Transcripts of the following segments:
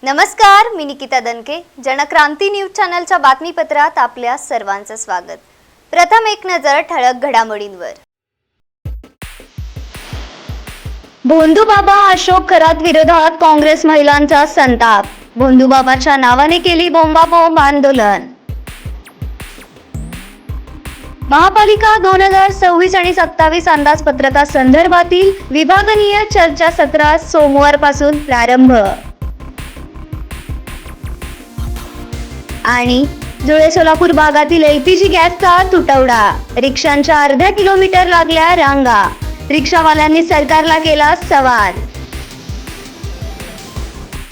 नमस्कार, मी निकिता दनके. जनक्रांती न्यूज चॅनलच्या बातमीपत्रात आपल्या सर्वांचं स्वागत. प्रथम एक नजर ठळक घडामोडींवर. भोंदूबाबा अशोक खरात विरोधात काँग्रेस महिलांचा संताप. भोंदूबाबाच्या नावाने केली बोंबाबोंब आंदोलन. महापालिका 2026 आणि 27 अंदाजपत्रका संदर्भातील विभागीय चर्चासत्रास सोमवारपासून प्रारंभ. आणि जुळे सोलापूर भागातील LPG गॅसचा तुटवडा. रिक्षांच्या अर्ध्या किलोमीटर लागल्या रांगा. रिक्षावाल्यांनी सरकारला केला सवाल.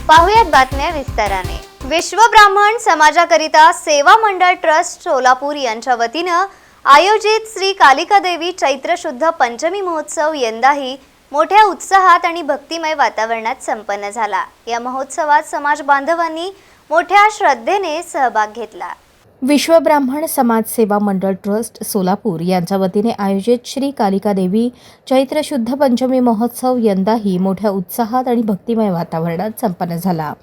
पाहुयात बातम्या विस्ताराने. विश्व ब्राह्मण समाजाकरिता सेवा मंडळ ट्रस्ट सोलापूर यांच्या वतीनं आयोजित श्री कालिका देवी चैत्र शुद्ध पंचमी महोत्सव यंदाही मोठ्या उत्साहात आणि भक्तिमय वातावरणात संपन्न झाला. या महोत्सवात समाज बांधवांनी मोठ्या श्रद्धेने सहभाग घेतला. विश्व ब्राह्मण समाज सेवा मंडळ ट्रस्ट सोलापूर यांच्या वतीने आयोजित श्री कालिका देवी चैत्र शुद्ध पंचमी महोत्सव यंदाही मोठ्या उत्साहात आणि भक्तिमय वातावरणात संपन्न झाला.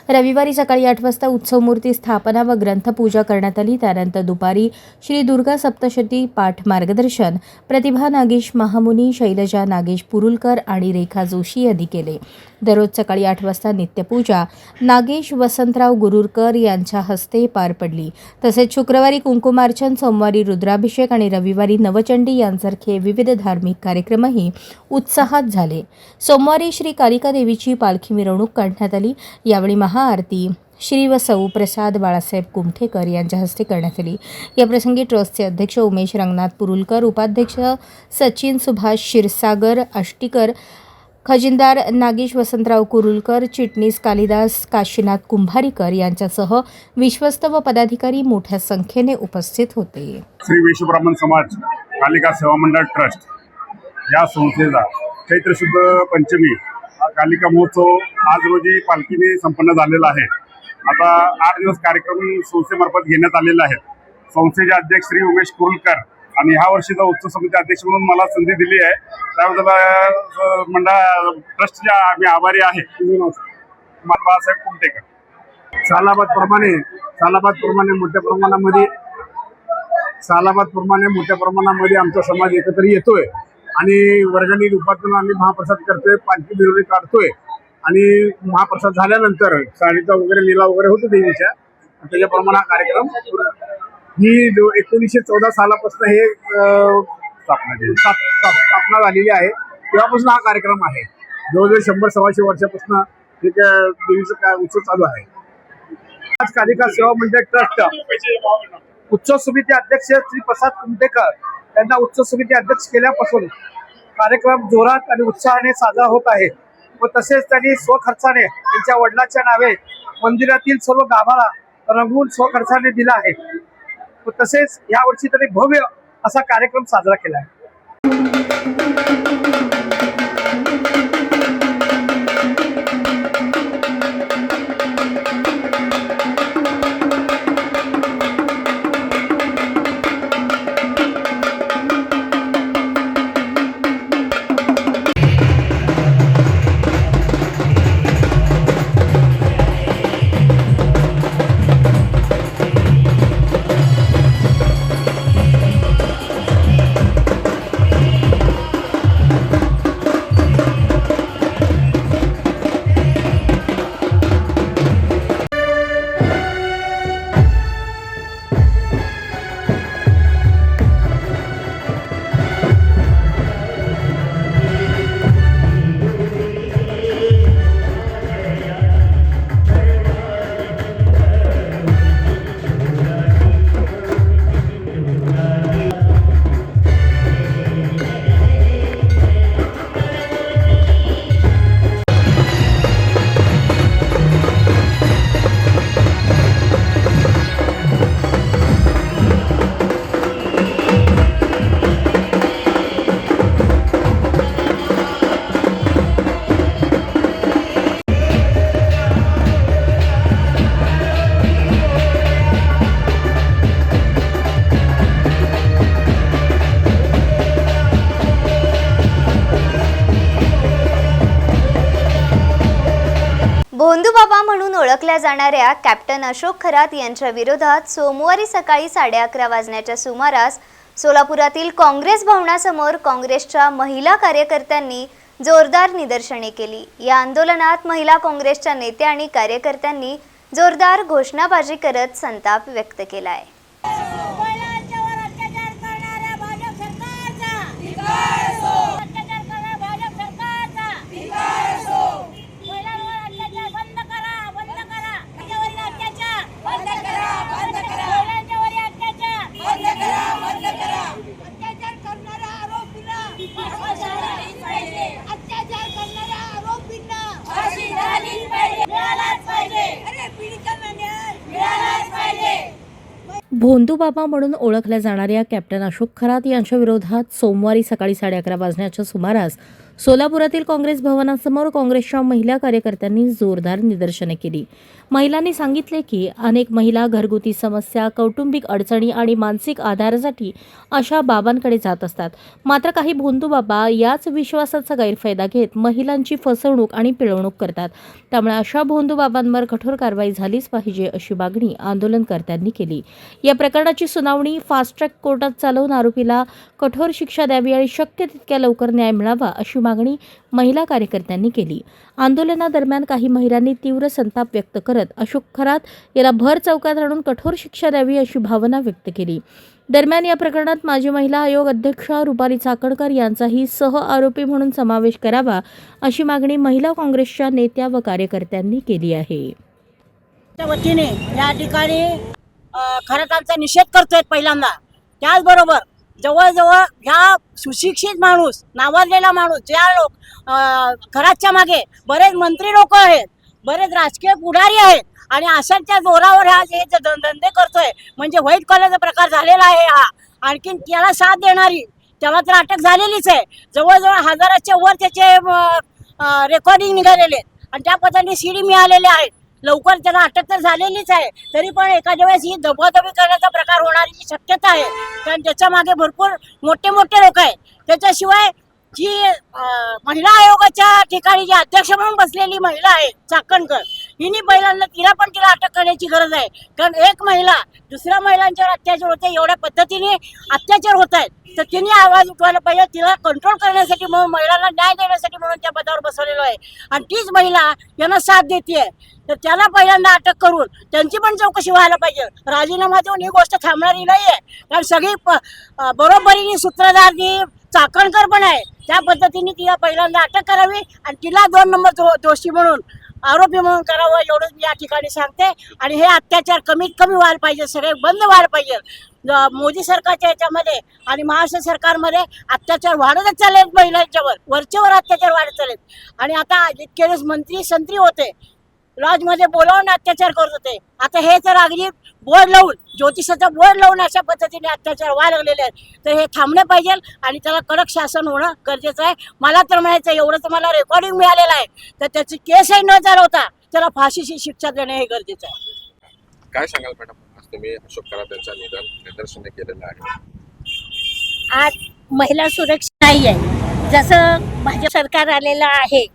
रविवारी सकाळी 8 वाजता उत्सव मूर्ती स्थापना व ग्रंथपूजा करण्यात आली. त्यानंतर दुपारी श्री दुर्गा सप्तशती पाठ मार्गदर्शन प्रतिभा नागेश महामुनी, शैलजा नागेश पुरुलकर आणि रेखा जोशी यांनी केले. दररोज सकाळी 8 वाजता नित्यपूजा नागेश वसंतराव गुरुरकर यांच्या हस्ते पार पडली. तसेच शुक्रवारी कुंकुमार्चन, सोमवारी रुद्राभिषेक आणि रविवारी नवचंडी यांसारखे विविध धार्मिक कार्यक्रमही उत्साहात झाले. सोमवारी श्री कालिका देवीची पालखी मिरवणूक काढण्यात आली. यावेळी महाआरती श्री व सौ प्रसाद बाळासाहेब कुमठेकर यांच्या हस्ते करण्यात आली. याप्रसंगी ट्रस्टचे अध्यक्ष उमेश रंगनाथ पुरुलकर, उपाध्यक्ष सचिन सुभाष क्षीरसागर आष्टीकर, खजिनदार नागेश वसंतराव कुरुलकर, चिटणीस कालिदास काशीनाथ कुंभारीकर यांच्यासह विश्वस्त व पदाधिकारी मोठ्या संख्येने उपस्थित होते. श्री विश्व ब्राह्मण समाज कालिका सेवा मंडळ ट्रस्ट या संस्थेचा चैत्र शुद्ध पंचमी हा कालिका महोत्सव आज रोजी पालखीने संपन्न झालेला आहे. आता 8 दिवस कार्यक्रम संस्थेमार्फत घेण्यात आलेला आहे. संस्थेचे अध्यक्ष श्री उमेश कुरुलकर आणि ह्या वर्षीचा उत्सव समिती अध्यक्ष म्हणून मला संधी दिली आहे, त्याबद्दल मंडळ ट्रस्टच्या आम्ही आभारी आहे. बाळासाहेब कुमठेकर. सालाबादप्रमाणे मोठ्या प्रमाणामध्ये आमचा समाज एकत्र येतोय आणि वर्गणी रूपातून आम्ही महाप्रसाद करतोय, पालखी मिरवणूक काढतोय आणि महाप्रसाद झाल्यानंतर साडीचा वगैरे लिलाव वगैरे होतो देवीच्या. त्याच्याप्रमाणे हा कार्यक्रम ही 1914 सालापासून हे स्थापना झालेली आहे. तेव्हापासून हा कार्यक्रम आहे. जवळजवळ 100-125 वर्षापासून देवीचा उत्सव चालू आहे. आज कालिका सेवा मंडळ ट्रस्ट उत्सव समिती अध्यक्ष श्री प्रसाद कुमठेकर यांना उत्सव समिती अध्यक्ष केल्यापासून कार्यक्रम जोरात आणि उत्साहाने साजरा होत आहे. व तसेच त्यांनी स्वखर्चाने त्यांच्या वडिलांच्या नावे मंदिरातील सर्व गाभारा रंगवून स्वखर्चाने दिला आहे. व तसेच यावर्षी त्यांनी भव्य असा कार्यक्रम साजरा केला आहे. भोंदूबाबा म्हणून ओळखल्या जाणाऱ्या कॅप्टन अशोक खरात यांच्या विरोधात सोमवारी सकाळी 11:30 वाजण्याच्या सुमारास सोलापुरातील काँग्रेस भवनासमोर काँग्रेसच्या महिला कार्यकर्त्यांनी जोरदार निदर्शने केली। या आंदोलनात महिला काँग्रेसच्या नेत्या आणि कार्यकर्त्यांनी जोरदार घोषणाबाजी करत संताप व्यक्त केलाय। भोंदूबाबा म्हणून ओळखल्या जाणाऱ्या कॅप्टन अशोक खरात यांच्या विरोधात सोमवारी सकाळी 11:30 वाजण्याच्या सुमारास सोलापुरातील काँग्रेस भवनासमोर काँग्रेसच्या महिला कार्यकर्त्यांनी जोरदार निदर्शने केली। महिलांनी सांगितले की अनेक महिला घरगुती समस्या, कौटुंबिक अडचणी आणि मानसिक आधारासाठी अशा बाबांकडे जात असतात। मात्र काही भोंदूबाबा याच विश्वासाचा गैरफायदा घेत महिलांची फसवणूक आणि पिळवणूक करतात। त्यामुळे अशा भोंदूबाबांवर कठोर कारवाई झालीच पाहिजे अशी मागणी आंदोलनकर्त्यांनी केली। या प्रकरणाची सुनावणी फास्ट ट्रॅक कोर्टात चालवून आरोपीला कठोर शिक्षा द्यावी आणि शक्य तितक्या लवकर न्याय मिळावा अशी मागणी महिला कार्यकर्त्यांनी केली। आंदोलनादरम्यान काही महिलांनी तीव्र संताप व्यक्त करत अशोक खरात याला भर चौकात आणून कठोर शिक्षा द्यावी अशी भावना व्यक्त केली। दरम्यान या प्रकरणात माजी महिला आयोग अध्यक्षा रुपाली चाकणकर यांचाही सह आरोपी म्हणून समावेश करावा अशी मागणी महिला काँग्रेसच्या नेत्या व कार्यकर्त्यांनी केली आहे। वतीने या ठिकाणी खरातांचा निषेध करतोय पहिल्यांदा। त्याचबरोबर जवळजवळ ह्या सुशिक्षित माणूस, नावाजलेला माणूस, ज्या लोक खरातच्या मागे बरेच मंत्री लोक आहेत, बरेच राजकीय पुढारी आहेत आणि अशांच्या जोरावर ह्या जे धंदे करतोय म्हणजे व्हाईट कॉलरचा प्रकार झालेला आहे हा। आणखीन त्याला साथ देणारी त्याला तर अटक झालेलीच आहे। जवळजवळ हजाराच्या वर त्याचे रेकॉर्डिंग निघालेले आणि त्या पद्धतीने सीडी मिळालेले आहेत। लवकर त्याला अटक तर झालेलीच आहे, तरी पण एखाद्या वेळेस ही दबादबी करण्याचा प्रकार होण्याची शक्यता आहे, कारण त्याच्या मागे भरपूर मोठे मोठे लोक आहेत। त्याच्याशिवाय जी महिला आयोगाच्या ठिकाणी जी अध्यक्ष म्हणून बसलेली महिला आहे चाकणकर, हिने पहिल्यांदा तिला अटक करण्याची गरज आहे। कारण एक महिला दुसऱ्या महिलांच्यावर अत्याचार होते, एवढ्या पद्धतीने अत्याचार होत आहेत, तर तिने आवाज उठवायला पाहिजे। तिला कंट्रोल करण्यासाठी म्हणून, महिलांना न्याय देण्यासाठी म्हणून त्या पदावर बसवलेलो आहे आणि तीच महिला यांना साथ देते, तर त्याला पहिल्यांदा अटक करून त्यांची पण चौकशी व्हायला पाहिजे। राजीनामा देऊन ही गोष्ट थांबणारी नाही आहे, कारण सगळी बरोबरीने सूत्रधार जी चाकणकर पण आहे, त्या पद्धतीने तिला पहिल्यांदा अटक करावी आणि तिला 2 नंबर दोषी म्हणून, आरोपी म्हणून करावं एवढं मी या ठिकाणी सांगते। आणि हे अत्याचार कमीत कमी व्हायला पाहिजे, सगळे बंद व्हायला पाहिजे। मोदी सरकारच्या याच्यामध्ये आणि महाराष्ट्र सरकारमध्ये अत्याचार वाढतच चाललेत, महिलांच्यावर वरचेवर अत्याचार वाढत चाललेत। आणि आता इतके मंत्री संत्री होते, लॉजमध्ये बोलावून अत्याचार करत होते, आता हे तर अगदी बोर्ड लावून, ज्योतिषाचा बोर्ड लावून अशा पद्धतीने अत्याचार व्हायला लागलेले आहेत। तर हे थांबले पाहिजे आणि त्याला कडक शासन होणं गरजेचं आहे। मला तर म्हणायचं एवढं तर मला रेकॉर्डिंग मिळालेलं आहे, तर त्याची केसही न चालवता त्याला फाशीची शिक्षा देणे हे गरजेचं आहे। काय सांगाल मॅडम, आज तुम्ही अशोक खरात यांच्या निदर्शने केलेलं आहे? आज महिला सुरक्षित नाही आहे, जसं भाजप सरकार आलेलं आहे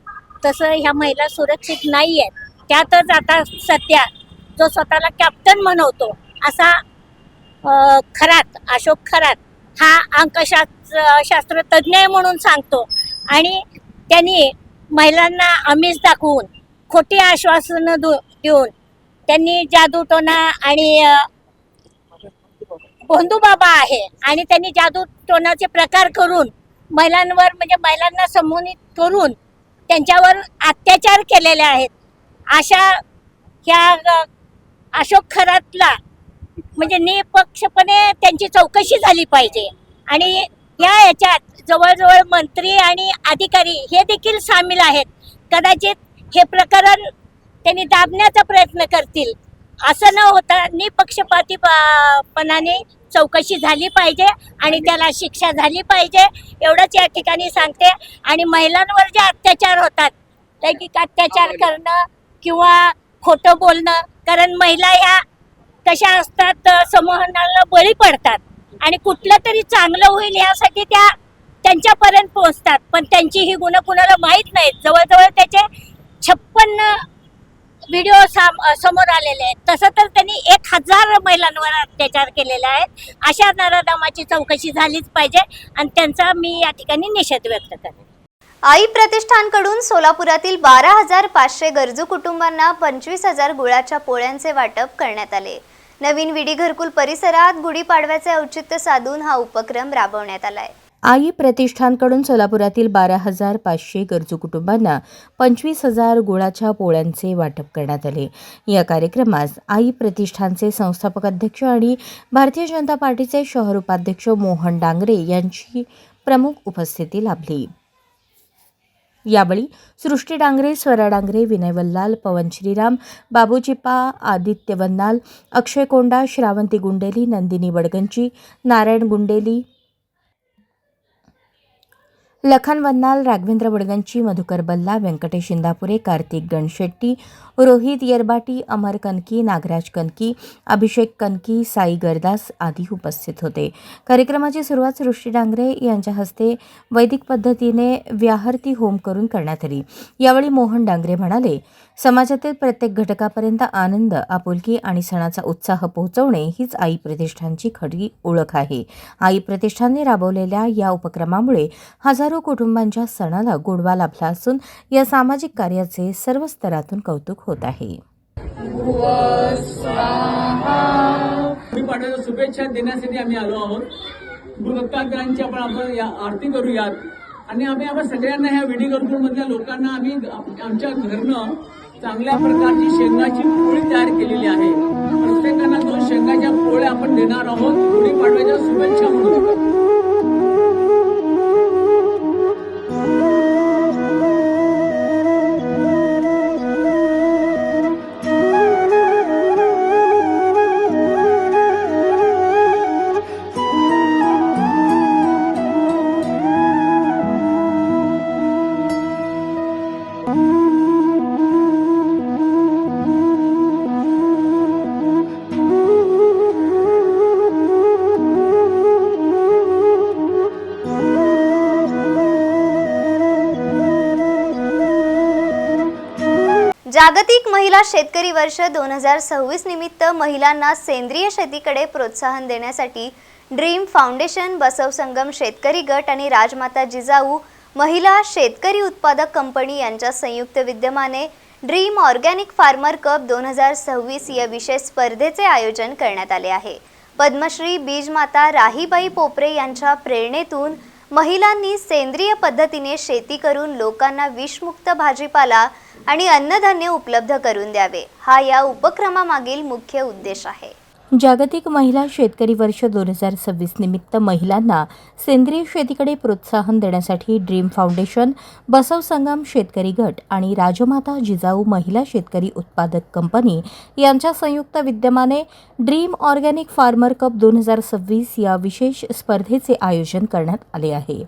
तसं ह्या महिला सुरक्षित नाही आहेत। त्यातच आता सध्या जो स्वतःला कॅप्टन म्हणवतो असा खरात, अशोक खरात हा अंकशास्त्र तज्ज्ञ म्हणून सांगतो आणि त्यांनी महिलांना आमिष दाखवून, खोटी आश्वासनं देऊन त्यांनी जादूटोणा आणि भोंदूबाबा आहे आणि त्यांनी जादूटोणाचे प्रकार करून महिलांवर, म्हणजे महिलांना संमोहित करून त्यांच्यावर अत्याचार केलेले आहेत। अशा ह्या अशोक खरातला म्हणजे निपक्षपणे त्यांची चौकशी झाली पाहिजे आणि याच्यात जवळजवळ मंत्री आणि अधिकारी हे देखील सामील आहेत। कदाचित हे प्रकरण त्यांनी दाबण्याचा प्रयत्न करतील, असं न होता निपक्षपातीपणाने चौकशी झाली पाहिजे आणि त्याला शिक्षा झाली पाहिजे, एवढंच या ठिकाणी सांगते। आणि महिलांवर जे अत्याचार होतात, लैंगिक अत्याचार करणं किंवा खोटं बोलणं, कारण महिला ह्या कशा असतात, समूहांना बळी पडतात आणि कुठलं तरी चांगलं होईल यासाठी त्या त्यांच्यापर्यंत पोहोचतात, पण त्यांची ही गुण कुणाला माहीत नाहीत। जवळजवळ त्याचे 56 व्हिडिओ समोर आलेले आहेत. तसं तर त्यांनी 1000 महिलांवर अत्याचार केलेले आहेत. अशा नराधमाची चौकशी झालीच पाहिजे आणि त्यांचा मी या ठिकाणी निषेध व्यक्त करते. आई प्रतिष्ठानकडून सोलापुरातील 12,500 गरजू कुटुंबांना 25,000 गुळाच्या पोळ्यांचे वाटप करण्यात आले. नवीन विडी घरकुल परिसरात गुढीपाडव्याचे औचित्य साधून हा उपक्रम राबवण्यात आलाय. आई प्रतिष्ठानकडून सोलापुरातील 12,500 गरजू कुटुंबांना 25,000 गुळाच्या पोळ्यांचे वाटप करण्यात आले. या कार्यक्रमास आई प्रतिष्ठानचे संस्थापक अध्यक्ष आणि भारतीय जनता पार्टीचे शहर उपाध्यक्ष मोहन डांगरे यांची प्रमुख उपस्थिती लाभली. यावेळी सृष्टी डांगरे, स्वरा डांगरे, विनय वल्लाल, पवन श्रीराम, बाबू चिप्पा, आदित्य वन्नाल, अक्षय कोंडा, श्रावंती गुंडेली, नंदिनी वडगंची, नारायण गुंडेली, लखन वन्नाल, राघवेंद्र वडगंची, मधुकर बल्ला, व्यंकटेश इंदापुरे, कार्तिक गणशेट्टी, रोहित येरबाटी, अमर कनकी, नागराज कनकी, अभिषेक कनकी, साई गरदास आदी उपस्थित होते. कार्यक्रमाची सुरुवात सृष्टी डांगरे यांच्या हस्ते वैदिक पद्धतीने व्याहर्ती होम करून करण्यात आली. यावेळी मोहन डांगरे म्हणाले, समाजातील प्रत्येक घटकापर्यंत आनंद, आपुलकी आणि सणाचा उत्साह पोहोचवणे हीच आई प्रतिष्ठानची खरी ओळख आहे. आई प्रतिष्ठानने राबवलेल्या या उपक्रमामुळे हजारो कुटुंबांच्या सणाला गोडवा लाभला असून या सामाजिक कार्याचे सर्व स्तरातून कौतुक होत आहे. गुढीपाडव्याच्या शुभेच्छा देण्यासाठी आम्ही आलो आहोत. गुरुदत्तात्रयांची आपण आरती करूयात आणि आपण सगळ्यांना ह्या विडी घरकुलमधल्या लोकांना आम्ही आमच्या घरनं चांगल्या प्रकारची शेंगाची पोळी तयार केलेली आहे. प्रत्येकांना 2 शेंगाच्या पोळ्या आपण देणार आहोत. गुढीपाडव्याच्या शुभेच्छा म्हणून. जागतिक महिला शेतकरी वर्ष 2026 निमित्त महिलांना सेंद्रिय शेतीकडे प्रोत्साहन देण्यासाठी ड्रीम फाउंडेशन, बसव संगम शेतकरी गट आणि राजमाता जिजाऊ महिला शेतकरी उत्पादक कंपनी यांच्या संयुक्त विद्यमाने ड्रीम ऑर्गॅनिक फार्मर कप 2026 या विशेष स्पर्धेचे आयोजन करण्यात आले आहे. पद्मश्री बीजमाता राहीबाई पोपरे यांच्या प्रेरणेतून महिलांनी सेंद्रिय पद्धतीने शेती करून लोकांना विषमुक्त भाजीपाला आणि अन्नधान्य उपलब्ध करून द्यावे, हा या उपक्रमामागील मुख्य उद्देश आहे. जागतिक महिला शेतकरी वर्ष 2026 निमित्त महिलांना सेंद्रिय शेतीकडे प्रोत्साहन देण्यासाठी ड्रीम फाउंडेशन, बसव संगम शेतकरी गट आणि राजमाता जिजाऊ महिला शेतकरी उत्पादक कंपनी यांच्या संयुक्त विद्यमाने ड्रीम ऑर्गॅनिक फार्मर कप 2026 या विशेष स्पर्धेचे आयोजन करण्यात आले आहे.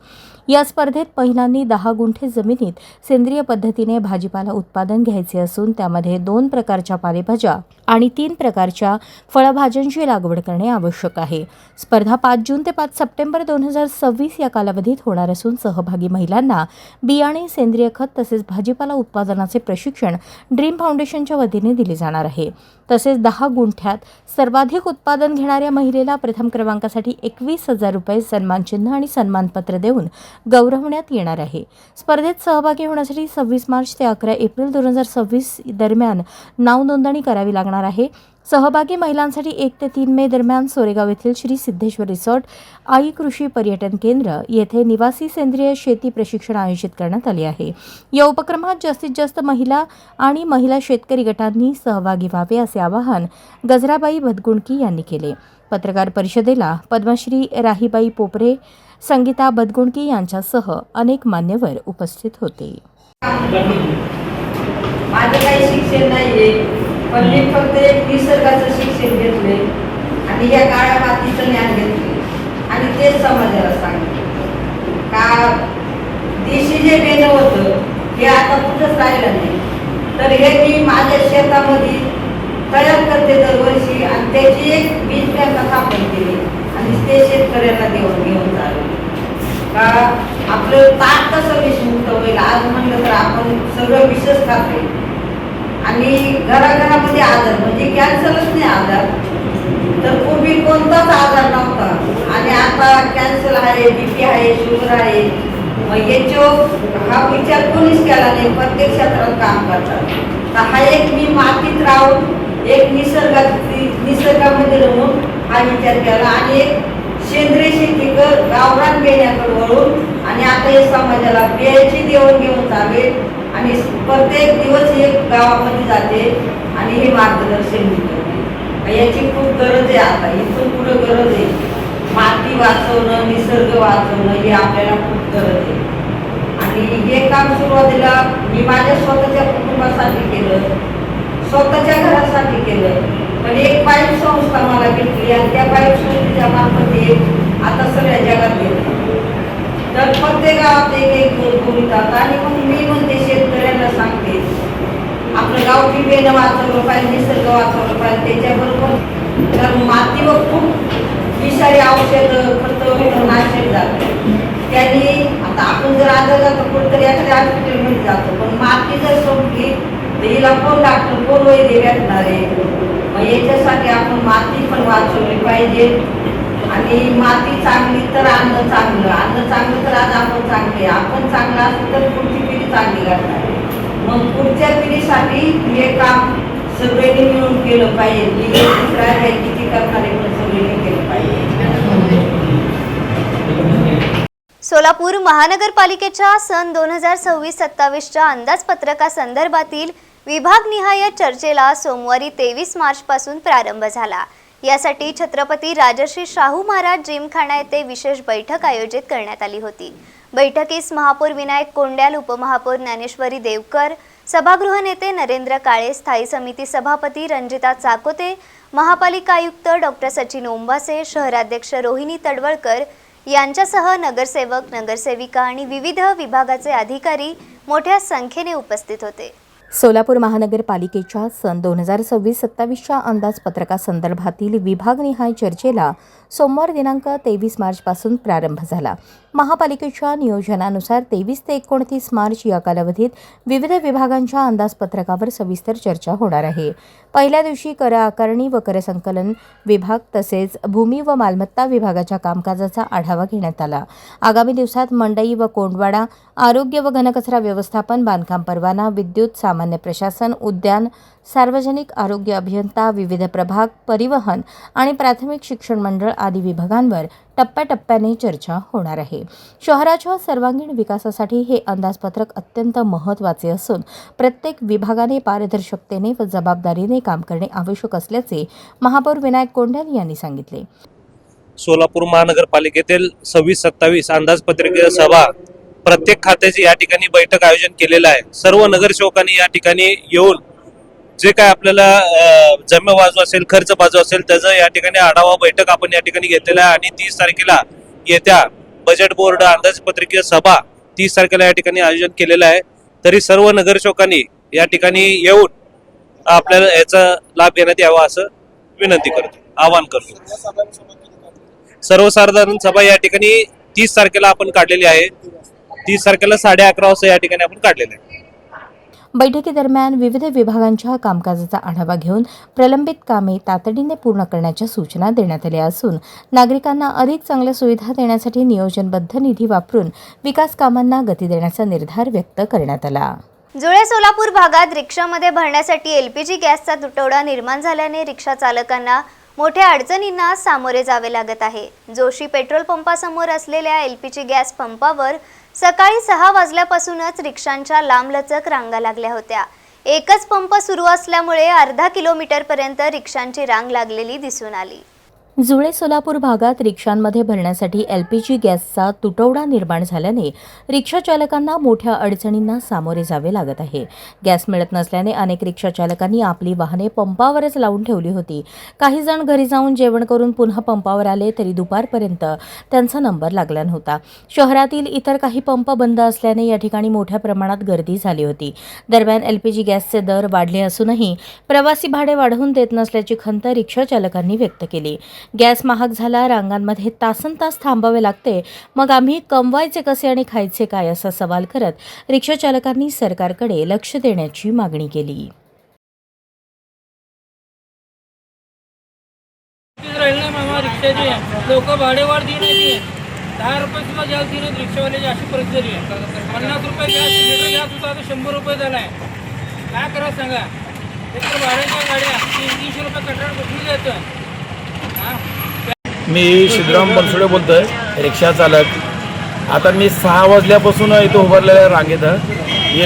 या स्पर्धेत महिलांनी 10 गुंठे जमिनीत सेंद्रिय पद्धतीने भाजीपाला उत्पादन घ्यायचे असून त्यामध्ये 2 प्रकारच्या पालेभाज्या आणि 3 प्रकारच्या फळभाज्यांची लागवड करणे आवश्यक आहे. स्पर्धा 5 जून ते 5 सप्टेंबर 2026 या कालावधीत होणार असून सहभागी महिलांना बियाणे, सेंद्रिय खत तसेच भाजीपाला उत्पादनाचे प्रशिक्षण ड्रीम फाउंडेशनच्या वतीने दिले जाणार आहे. तसेच 10 गुंठ्यात सर्वाधिक उत्पादन घेणाऱ्या महिलेला प्रथम क्रमांकासाठी 21,000 रुपये सन्मानचिन्ह आणि सन्मानपत्र देऊन गौरवण्यात येणार आहे. स्पर्धेत सहभागी होण्यासाठी 26 मार्च ते 11 एप्रिल 2026 दरम्यान नाव नोंदणी करावी लागणार आहे. सहभागी महिलांसाठी 1 ते 3 मे दरम्यान सोरेगाव येथील श्री सिद्धेश्वर रिसॉर्ट, आई कृषी पर्यटन केंद्र येथे निवासी सेंद्रिय शेती प्रशिक्षण आयोजित करण्यात आले आहे. या उपक्रमात जास्तीत जास्त महिला आणि महिला शेतकरी गटांनी सहभागी व्हावे असे आवाहन गजराबाई बदगुणकी यांनी केले. पत्रकार परिषदेला पद्मश्री राहीबाई पोपरे, संगीता बदगुणकी यांच्यासह अनेक मान्यवर उपस्थित होते. माझं काही शिक्षण नाहीये, पण मी फक्त एक निसर्गाचं शिक्षण घेतले आणि या काळ्या मातीचं ज्ञान घेतले आणि तेच समाजाला सांगितले का देशी जे बेणं होतं हे आता कुठंच राहिलं नाही. तर हे मी माझ्या शेतामध्ये तयार करते दरवर्षी आणि त्याची एक बीज बँक स्थापन केली आणि ते शेतकऱ्यांना घेऊन चालू का आपलं ताट कसं विषमुक्त होईल. आज म्हणलं तर आपण सगळं विषच खातोय आणि घराघरामध्ये आजार म्हणजे कॅन्सरच नाही आजार, तर पूर्वी कोणताच आजार नव्हता आणि आता कॅन्सर आहे, BP आहे, शुगर आहे. मग याच्यावर हा विचार कोणीच केला नाही. प्रत्येक क्षेत्रात काम करतात. तर हा एक मी मातीत राहून एक निसर्गामध्ये राहून हा विचार केला आणि एक सेंद्रिय शेती कर, गावरान बियाण्याकडे वळून आणि आता हे समाजाला बियाची देवाणघेवाण चालू आहे आणि प्रत्येक दिवस एक गावामध्ये जाते आणि हे मार्गदर्शन मिळते. याची खूप गरज आहे. आता इथून पुढे गरज आहे. माती वाचवणं, निसर्ग वाचवणं हे आपल्याला खूप गरज आहे. आणि हे काम सुरुवातीला मी माझ्या स्वतःच्या कुटुंबासाठी केलं, स्वतःच्या घरासाठी केलं. पण एक पाईप संस्था मला भेटली आणि त्या पाईप संस्थेच्या मार्फत आता सगळ्या जगात गेलं. तर प्रत्येक गावात एक बोलतात आणि मग मी म्हणते शेतकऱ्यांना सांगते आपलं गावठी बेनं वाचवलं पाहिजे, निसर्ग वाचवलं पाहिजे. त्याच्याबरोबर तर मातीवर खूप विषारी औषधं, खतं, नाशक जातं. त्यांनी आता आपण जर आजार जातो कुठेतरी एखाद्या हॉस्पिटलमध्ये जातो, पण माती जर संपली तर हिला कोण डॉक्टर, कोण वैद्य भेटणार आहे. मग याच्यासाठी आपण माती पण वाचवली पाहिजे आणि माती चांगली तर अन्न चांगलं, अन्न चांगलं तर आज आपण चांगले, आपण चांगलं असलं तर पुढची पिढी चांगली करणार. मग पुढच्या पिढीसाठी हे काम सगळ्यांनी मिळून केलं पाहिजे. किती करणारे पण सगळ्यांनी केलं पाहिजे. सोलापूर महानगरपालिकेच्या सन 2026-27च्या अंदाजपत्रकासंदर्भातील विभागनिहाय चर्चेला सोमवारी 23 मार्चपासून प्रारंभ झाला. यासाठी छत्रपती राजर्षी शाहू महाराज जिमखाना येथे विशेष बैठक आयोजित करण्यात आली होती. बैठकीस महापौर विनायक कोंड्याल, उपमहापौर ज्ञानेश्वरी देवकर, सभागृह नेते नरेंद्र काळे, स्थायी समिती सभापती रंजिता चाकोते, महापालिका आयुक्त डॉक्टर सचिन ओंबासे, शहराध्यक्ष रोहिणी तडवळकर यांच्यासह नगरसेवक, नगरसेविका आणि विविध विभागाचे अधिकारी मोठ्या संख्येने उपस्थित होते. सोलापूर महानगरपालिकेच्या सन 2026-27च्या अंदाजपत्रकासंदर्भातील विभागनिहाय चर्चेला सोमवार दिनांक 23 मार्चपासून प्रारंभ झाला. महापालिकेच्या नियोजनानुसार 23 ते 29 मार्च या कालावधीत विविध विभागांच्या अंदाजपत्रकावर सविस्तर चर्चा होणार आहे. पहिल्या दिवशी कर आकारणी व कर संकलन विभाग तसेच भूमी व मालमत्ता विभागाच्या कामकाजाचा आढावा घेण्यात आला. आगामी दिवसात मंडई व कोंडवाडा, आरोग्य व घनकचरा व्यवस्थापन, बांधकाम परवाना, विद्युत, सामान्य प्रशासन, उद्यान, सार्वजनिक आरोग्य अभियंता, विविध प्रभाग, परिवहन आणि प्राथमिक शिक्षण मंडळ आदी विभागांवर टप्प्याटप्प्याने चर्चा होणार आहे. शहराच्या सर्वांगीण विकासासाठी हे अंदाजपत्रक अत्यंत महत्त्वाचे असून प्रत्येक विभागाने पारदर्शकतेने व जबाबदारीने काम करणे आवश्यक असल्याचे महापौर विनायक कोंड्याल यांनी सांगितले. सोलापूर महानगरपालिकेतील 26-27 अंदाजपत्रकीय सभा प्रत्येक खात्याची या ठिकाणी बैठक आयोजन केलेलं आहे. सर्व नगरसेवकांनी या ठिकाणी येऊन जे काय आपल्याला जमा बाजू असेल, खर्च बाजू असेल, त्याचं या ठिकाणी आढावा बैठक आपण या ठिकाणी घेतलेला आहे आणि 30 तारखेला येत्या बजेट बोर्ड अंदाजपत्रकीय सभा 30 तारखेला या ठिकाणी आयोजन केलेलं आहे. तरी सर्व नगरसेवकांनी या ठिकाणी येऊन आपल्याला याचा लाभ घेण्यात यावा असं विनंती करतो, आवाहन करतो. सर्वसाधारण सभा या ठिकाणी 30 तारखेला आपण काढलेली आहे. 30 तारखेला 11:30 वाजता या ठिकाणी आपण काढलेलं आहे. बैठकीदरम्यान विविध विभागांच्या कामकाजाचा आढावा घेऊन प्रलंबित कामे तातडीने पूर्ण करण्याच्या सूचना देण्यात आल्या असून नागरिकांना अधिक चांगल्या सुविधा देण्यासाठी नियोजनबद्ध निधी वापरून विकास कामांना गती देण्याचा निर्धार व्यक्त करण्यात आला. जुळे सोलापूर भागात रिक्षामध्ये भरण्यासाठी LPG गॅसचा तुटवडा निर्माण झाल्याने रिक्षा चालकांना मोठ्या अडचणींना सामोरे जावे लागत आहे. जोशी पेट्रोल पंपासमोर असलेल्या LPG गॅस पंपावर सकाळी 6 वाजल्यापासूनच रिक्षांच्या लांबलचक रांगा लागल्या होत्या. एकच पंप सुरू असल्यामुळे अर्धा किलोमीटरपर्यंत रिक्षांची रांग लागलेली दिसून आली. जुळे सोलापूर भागात रिक्षांमध्ये भरण्यासाठी LPG गॅसचा तुटवडा निर्माण झाल्याने रिक्षा चालकांना मोठ्या अडचणींना सामोरे जावे लागत आहे. गॅस मिळत नसल्याने अनेक रिक्षा चालकांनी आपली वाहने पंपावरच लावून ठेवली होती. काही जण घरी जाऊन जेवण करून पुन्हा पंपावर आले तरी दुपारपर्यंत त्यांचा नंबर लागला नव्हता. शहरातील इतर काही पंप बंद असल्याने या ठिकाणी मोठ्या प्रमाणात गर्दी झाली होती. दरम्यान LPG गॅसचे दर वाढले असूनही प्रवासी भाडे वाढवून देत नसल्याची खंत रिक्षा चालकांनी व्यक्त केली. गॅस महाग झाला, रांगांमध्ये तासनतास थांबावे लागते, मग आम्ही कमवायचे कसे आणि खायचे काय असा सवाल करत रिक्षा चालकांनी सरकारकडे लक्ष देण्याची मागणी केली. त्याचे लोक भाडेवाढ देत नाही, 10 रुपये सुद्धा गॅस देत नाहीत रिक्षावाल्याची, अशी परिस्थिती आहे. 50 रुपये गॅस सिलेंडर गॅस होता, आता 100 रुपये झाला आहे. काय करा सांगा? एक तर भाड्याच्या गाड्या 300 रुपये कटार कुठून द्यायचं? मी सिद्धराम बनसोडे बोलतोय, रिक्षा चालक. आता मी 6 वाजल्यापासून इथं उभारलेल्या रांगेत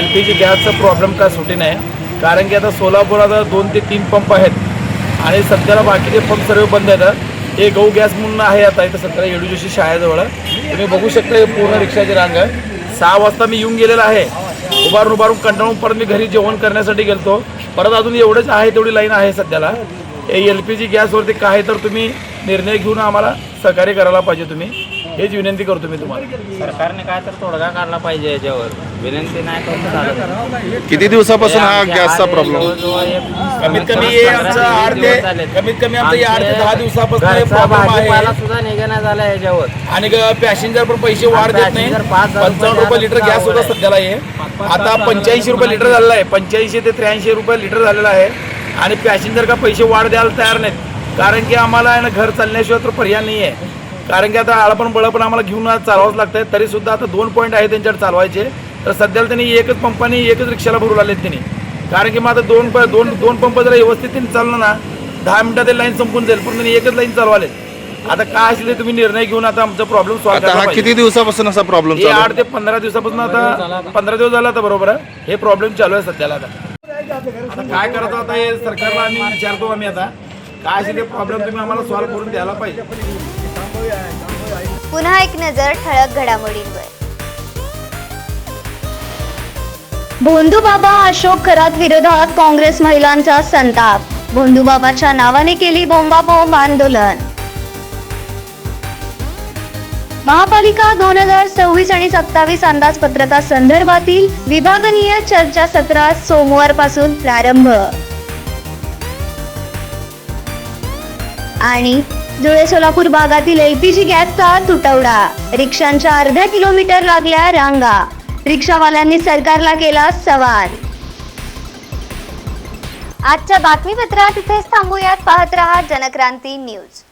LPG गॅसचा प्रॉब्लेम काय सुटी नाही. कारण की आता सोलापुरात 2 ते 3 पंप आहेत आणि सध्याला बाकीचे पंप सर्व बंद आहेत. हे गहू गॅस म्हणून आहे आता इथं सध्याला येडू जोशी शाळेजवळ. तुम्ही बघू शकता हे पूर्ण रिक्षाची रांग आहे. 6 वाजता मी येऊन गेलेला आहे, उभारून कंटाळून परत मी घरी जेवण करण्यासाठी गेलतो. परत अजून एवढंच आहे, तेवढी लाईन आहे सध्याला. हे LPG गॅसवरती काय तर तुम्ही निर्णय घेऊन आम्हाला सहकार्य करायला पाहिजे. तुम्ही हेच विनंती करतो मी तुम्हाला. सरकारने काय तर तोडगा काढला पाहिजे याच्यावर, विनंती नाही करून चालत. किती दिवसापासून हा गॅसचा प्रॉब्लेम? कमीत कमी हे आमचं 8 ते 10 दिवसापासून हे प्रॉब्लेम आहे. सुद्धा निघणं झाला याच्यावर. आणि पॅसेंजर पण पैसे वाढ देत नाही. 55 रुपये लिटर गॅस होता सध्याला, हे आता 85 रुपये लिटर झालेला आहे. 85 ते 83 रुपये लिटर झालेला आहे. आणि पॅसेंजर का पैसे वाढ द्यायला तयार नाहीत. कारण की आम्हाला आहे ना घर चालण्याशिवाय तर पर्याय नाही आहे. कारण की आता आळपण बळ पण आम्हाला घेऊन चालवावंच लागतं. तरी सुद्धा आता 2 पॉईंट आहे त्यांच्याकडे चालवायचे. तर सध्याला त्यांनी एकच पंपाने एकच रिक्षाला भरू लागलेत त्यांनी. कारण की मग आता दोन पंप जर व्यवस्थित त्यांनी चाललं ना 10 मिनिटात ते लाईन संपून जाईल. पण त्यांनी एकच लाईन चालवालेत. आता काय असेल तुम्ही निर्णय घेऊन आता आमचा प्रॉब्लेम सॉल्व्ह आता करा. हा किती दिवसापासून असा प्रॉब्लेम हे 8 ते 15 दिवसापासून, आता 15 दिवस झाला आता बरोबर आहे. हे प्रॉब्लेम चालू आहे सध्याला. आता काय करतो आता हे सरकारला आम्ही विचारतो. आम्ही आता काय असेल ते प्रॉब्लेम तुम्ही आम्हाला सॉल्व्ह करून द्यायला पाहिजे. पुन्हा एक नजर ठळक घडामोडींवर. भोंदूबाबा अशोक खरात विरोधात काँग्रेस महिलांचा संताप. भोंदूबाबाच्या नावाने केली बोंबाबोंब आंदोलन. महापालिका 2026 आणि 27 अंदाजपत्रका संदर्भातील विभागीय चर्चासत्रास सोमवारपासून प्रारंभ. आणि धुळे सोलापूर भागातील LPG गॅसचा तुटवडा. रिक्षांच्या अर्ध्या किलोमीटर लागल्या रांगा. रिक्षावाल्यांनी सरकारला केला सवाल. आजच्या बातमीपत्रात इथेच थांबूयात. पाहत रहा जनक्रांती न्यूज.